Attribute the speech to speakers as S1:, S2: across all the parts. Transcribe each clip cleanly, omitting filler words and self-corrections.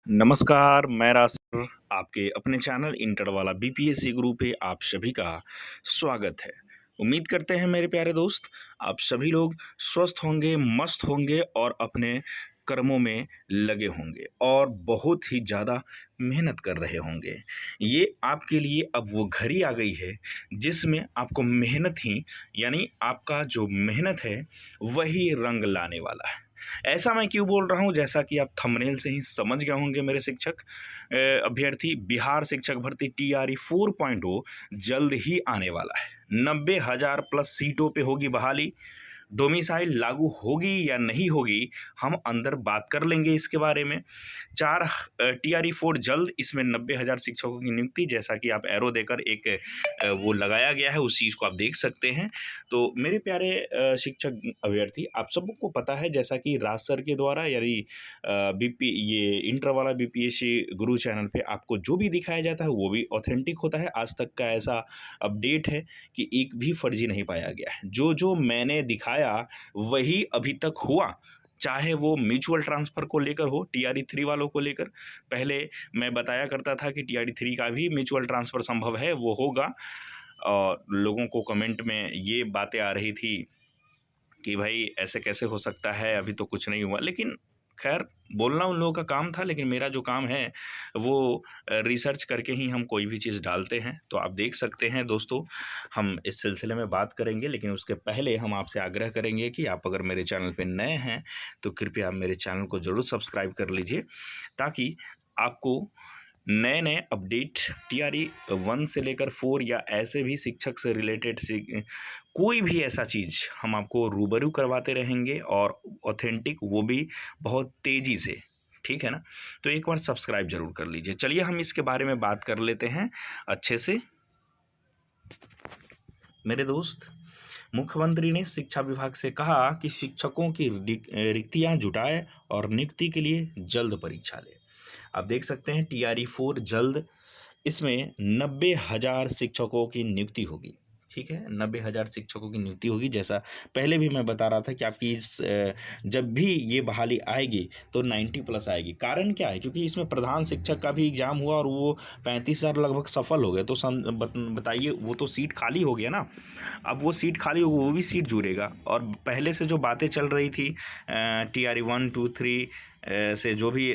S1: नमस्कार, मैं रासर आपके अपने चैनल इंटर वाला बीपीएससी गुरु पे आप सभी का स्वागत है। उम्मीद करते हैं मेरे प्यारे दोस्त, आप सभी लोग स्वस्थ होंगे, मस्त होंगे और अपने कर्मों में लगे होंगे और बहुत ही ज़्यादा मेहनत कर रहे होंगे। ये आपके लिए अब वो घड़ी आ गई है जिसमें आपको मेहनत ही यानी आपका जो मेहनत है वही रंग लाने वाला है। ऐसा मैं क्यों बोल रहा हूँ, जैसा कि आप थंबनेल से ही समझ गए होंगे मेरे शिक्षक अभ्यर्थी, बिहार शिक्षक भर्ती टीआरई 4.0 जल्द ही आने वाला है। 90,000 प्लस सीटों पे होगी बहाली। डोमिसाइल लागू होगी या नहीं होगी, हम अंदर बात कर लेंगे इसके बारे में। चार टीआरई 4 जल्द, इसमें 90,000 शिक्षकों की नियुक्ति, जैसा कि आप एरो देकर एक वो लगाया गया है, उस चीज़ को आप देख सकते हैं। तो मेरे प्यारे शिक्षक अभ्यर्थी, आप सबको पता है जैसा कि राज सर के द्वारा यानी बीपी ये इंटर वाला बीपीएससी गुरु चैनल पे आपको जो भी दिखाया जाता है वो भी ऑथेंटिक होता है। आज तक का ऐसा अपडेट है कि एक भी फर्जी नहीं पाया गया है। जो जो मैंने दिखाया वही अभी तक हुआ, चाहे वो म्यूचुअल ट्रांसफ़र को लेकर हो, टीआरई 3 वालों को लेकर। पहले मैं बताया करता था कि टीआरई 3 का भी म्यूचुअल ट्रांसफ़र संभव है, वो होगा। और लोगों को कमेंट में ये बातें आ रही थी कि भाई ऐसे कैसे हो सकता है, अभी तो कुछ नहीं हुआ। लेकिन खैर, बोलना उन लोगों का काम था, लेकिन मेरा जो काम है वो रिसर्च करके ही हम कोई भी चीज़ डालते हैं। तो आप देख सकते हैं दोस्तों, हम इस सिलसिले में बात करेंगे, लेकिन उसके पहले हम आपसे आग्रह करेंगे कि आप अगर मेरे चैनल पे नए हैं तो कृपया आप मेरे चैनल को ज़रूर सब्सक्राइब कर लीजिए, ताकि आपको नए नए अपडेट टीआरई 1 से लेकर 4 या ऐसे भी शिक्षक से रिलेटेड कोई भी ऐसा चीज़ हम आपको रूबरू करवाते रहेंगे, और ऑथेंटिक, वो भी बहुत तेज़ी से। ठीक है ना? तो एक बार सब्सक्राइब ज़रूर कर लीजिए। चलिए हम इसके बारे में बात कर लेते हैं अच्छे से। मेरे दोस्त, मुख्यमंत्री ने शिक्षा विभाग से कहा कि शिक्षकों की रिक्तियां जुटाए और नियुक्ति के लिए जल्द परीक्षा ले। आप देख सकते हैं टीआरई 4 जल्द, इसमें 90,000 शिक्षकों की नियुक्ति होगी। ठीक है, 90,000 शिक्षकों की नियुक्ति होगी। जैसा पहले भी मैं बता रहा था कि आपकी जब भी ये बहाली आएगी तो 90 प्लस आएगी। कारण क्या है? क्योंकि इसमें प्रधान शिक्षक का भी एग्जाम हुआ और वो 35,000 लगभग सफल हो गए। तो बताइए, वो तो सीट खाली हो गया ना। अब वो सीट खाली हो, वो भी सीट जुड़ेगा। और पहले से जो बातें चल रही थी टीआरई 1, 2, 3 से जो भी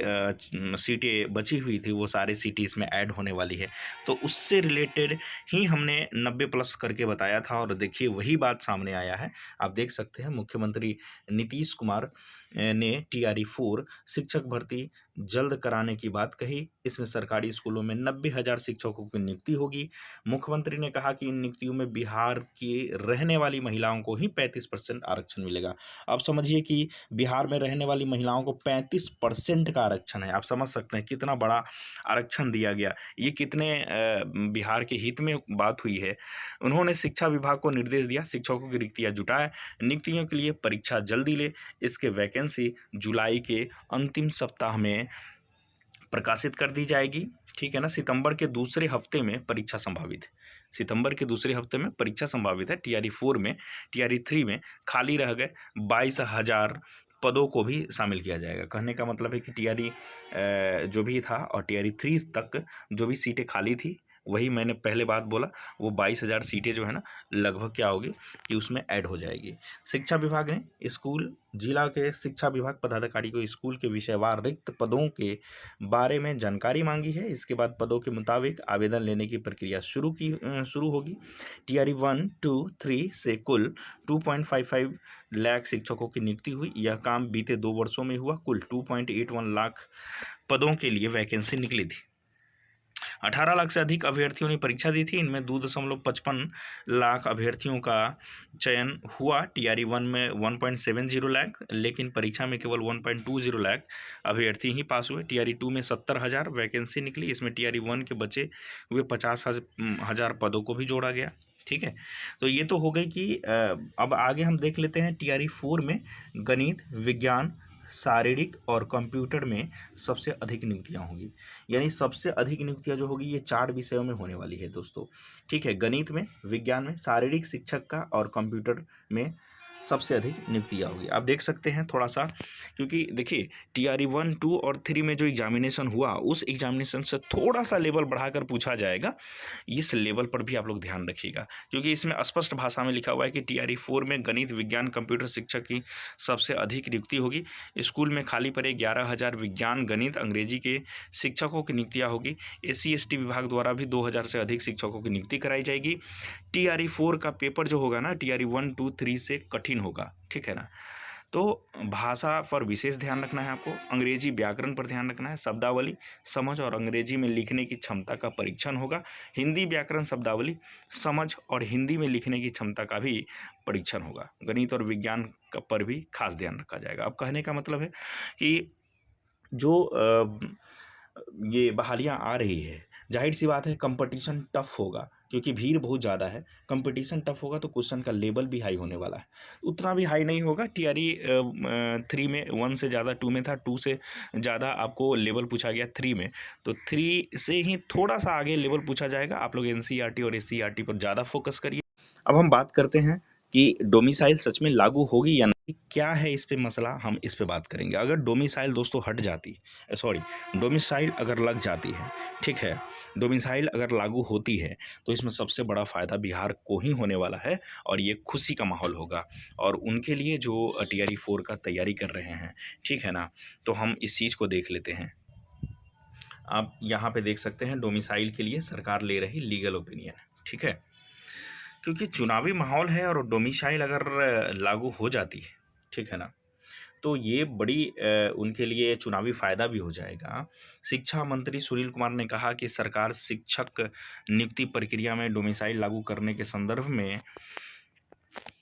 S1: सीटें बची हुई थी, वो सारी सीटें इसमें ऐड होने वाली है। तो उससे रिलेटेड ही हमने 90 प्लस करके बताया था, और देखिए वही बात सामने आया है। आप देख सकते हैं, मुख्यमंत्री नीतीश कुमार ने टीआरई 4 शिक्षक भर्ती जल्द कराने की बात कही। इसमें सरकारी स्कूलों में 90,000 शिक्षकों की नियुक्ति होगी। मुख्यमंत्री ने कहा कि इन नियुक्तियों में बिहार की रहने वाली महिलाओं को ही 35% आरक्षण मिलेगा। आप समझिए कि बिहार में रहने वाली महिलाओं को 35% का आरक्षण है। आप समझ सकते हैं कितना बड़ा आरक्षण दिया गया। ये कितने बिहार के हित में बात हुई है। उन्होंने शिक्षा विभाग को निर्देश दिया, शिक्षकों की रिक्तियां जुटाए, नियुक्तियों के लिए परीक्षा जल्दी ले। इसके वैकेंसी जुलाई के अंतिम सप्ताह में प्रकाशित कर दी जाएगी। ठीक है ना? सितंबर के दूसरे हफ्ते में परीक्षा संभावित है। सितंबर के दूसरे हफ्ते में परीक्षा संभावित है। टीआरई 4 में, टीआरई 3 में खाली रह गए 22,000 पदों को भी शामिल किया जाएगा। कहने का मतलब है कि टीआरई जो भी था और टीआरई 3 तक जो भी सीटें खाली थी, वही मैंने पहले बात बोला, वो 22,000 सीटें जो है ना, लगभग क्या होगी कि उसमें ऐड हो जाएगी। शिक्षा विभाग ने स्कूल जिला के शिक्षा विभाग पदाधिकारी को स्कूल के विषयवार रिक्त पदों के बारे में जानकारी मांगी है। इसके बाद पदों के मुताबिक आवेदन लेने की प्रक्रिया शुरू होगी। टीआरई 1, 2, 3 से कुल 2.55 लाख शिक्षकों की नियुक्ति हुई। यह काम बीते 2 वर्षों में हुआ। कुल 2.81 लाख पदों के लिए वैकेंसी निकली थी। 18 लाख से अधिक अभ्यर्थियों ने परीक्षा दी थी। इनमें 2.55 लाख अभ्यर्थियों का चयन हुआ। टीआरई 1 में 1.70 लाख, लेकिन परीक्षा में केवल 1.20 लाख अभ्यर्थी ही पास हुए। टीआरई 2 में 70,000 वैकेंसी निकली। इसमें टीआरई 1 के बचे हुए 50,000 पदों को भी जोड़ा गया। ठीक है, तो ये तो हो गई कि अब आगे हम देख लेते हैं टीआरई 4 में गणित, विज्ञान, शारीरिक और कंप्यूटर में सबसे अधिक नियुक्तियां होंगी। यानी सबसे अधिक नियुक्तियां जो होगी ये 4 विषयों में होने वाली है दोस्तों। ठीक है, गणित में, विज्ञान में, शारीरिक शिक्षक का और कंप्यूटर में सबसे अधिक नियुक्तियाँ होगी। आप देख सकते हैं थोड़ा सा, क्योंकि देखिए TRE 1, 2 और 3 में जो एग्जामिनेशन हुआ उस एग्जामिनेशन से थोड़ा सा लेवल बढ़ाकर पूछा जाएगा। इस लेवल पर भी आप लोग ध्यान रखिएगा, क्योंकि इसमें स्पष्ट भाषा में लिखा हुआ है कि TRE 4 में गणित, विज्ञान, कंप्यूटर शिक्षक की सबसे अधिक नियुक्ति होगी। स्कूल में खाली पड़े 11,000 विज्ञान, गणित, अंग्रेजी के शिक्षकों की नियुक्तियाँ होगी। SC ST विभाग द्वारा भी 2,000 से अधिक शिक्षकों की नियुक्ति कराई जाएगी। TRE 4 का पेपर जो होगा ना, TRE 1, 2, 3 से कठिन होगा, ठीक है ना। तो भाषा पर विशेष ध्यान रखना है आपको, अंग्रेजी व्याकरण पर ध्यान रखना है, शब्दावली समझ और अंग्रेजी में लिखने की क्षमता का परीक्षण होगा। हिंदी व्याकरण, शब्दावली समझ और हिंदी में लिखने की क्षमता का भी परीक्षण होगा। गणित और विज्ञान पर भी खास ध्यान रखा जाएगा। अब कहने का मतलब है कि जो ये बहालियाँ आ रही है, जाहिर सी बात है कंपटीशन टफ होगा, क्योंकि भीड़ बहुत ज़्यादा है। कंपटीशन टफ होगा तो क्वेश्चन का लेवल भी हाई होने वाला है। उतना भी हाई नहीं होगा। TRE 3 में 1 से ज़्यादा 2 में था, 2 से ज़्यादा आपको लेवल पूछा गया 3 में, तो 3 से ही थोड़ा सा आगे लेवल पूछा जाएगा। आप लोग NCERT और SCERT पर ज़्यादा फोकस करिए। अब हम बात करते हैं कि डोमिसाइल सच में लागू होगी या नहीं, क्या है इस पे मसला, हम इस पे बात करेंगे। अगर डोमिसाइल दोस्तों हट जाती, सॉरी, डोमिसाइल अगर लग जाती है, ठीक है, डोमिसाइल अगर लागू होती है तो इसमें सबसे बड़ा फ़ायदा बिहार को ही होने वाला है और ये खुशी का माहौल होगा। और उनके लिए जो TRE 4 का तैयारी कर रहे हैं, ठीक है ना, तो हम इस चीज़ को देख लेते हैं। आप यहाँ पे देख सकते हैं डोमिसाइल के लिए सरकार ले रही लीगल ओपिनियन, ठीक है, क्योंकि चुनावी माहौल है और डोमिसाइल अगर लागू हो जाती है, ठीक है ना, तो ये बड़ी उनके लिए चुनावी फ़ायदा भी हो जाएगा। शिक्षा मंत्री सुनील कुमार ने कहा कि सरकार शिक्षक नियुक्ति प्रक्रिया में डोमिसाइल लागू करने के संदर्भ में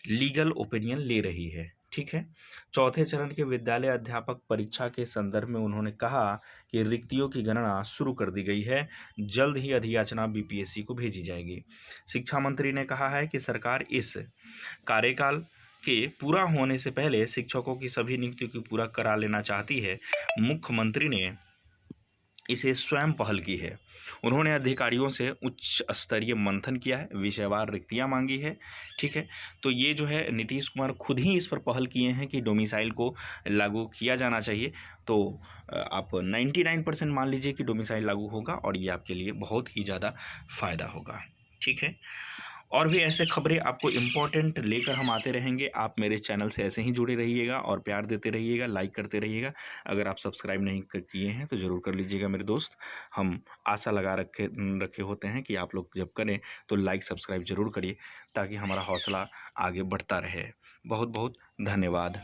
S1: लीगल ओपिनियन ले रही है, ठीक है। चौथे चरण के विद्यालय अध्यापक परीक्षा के संदर्भ में उन्होंने कहा कि रिक्तियों की गणना शुरू कर दी गई है, जल्द ही अधियाचना BPSC को भेजी जाएगी। शिक्षा मंत्री ने कहा है कि सरकार इस कार्यकाल के पूरा होने से पहले शिक्षकों की सभी नियुक्तियों की पूरा करा लेना चाहती है। मुख्यमंत्री ने इसे स्वयं पहल की है। उन्होंने अधिकारियों से उच्च स्तरीय मंथन किया है, विषयवार रिक्तियां मांगी है, ठीक है। तो ये जो है नीतीश कुमार खुद ही इस पर पहल किए हैं कि डोमिसाइल को लागू किया जाना चाहिए। तो आप 99% मान लीजिए कि डोमिसाइल लागू होगा और ये आपके लिए बहुत ही ज़्यादा फ़ायदा होगा, ठीक है। और भी ऐसे खबरें आपको इम्पोर्टेंट लेकर हम आते रहेंगे। आप मेरे चैनल से ऐसे ही जुड़े रहिएगा और प्यार देते रहिएगा, लाइक करते रहिएगा। अगर आप सब्सक्राइब नहीं किए हैं तो ज़रूर कर लीजिएगा मेरे दोस्त। हम आशा लगा रखे होते हैं कि आप लोग जब करें तो लाइक सब्सक्राइब ज़रूर करिए, ताकि हमारा हौसला आगे बढ़ता रहे। बहुत बहुत धन्यवाद।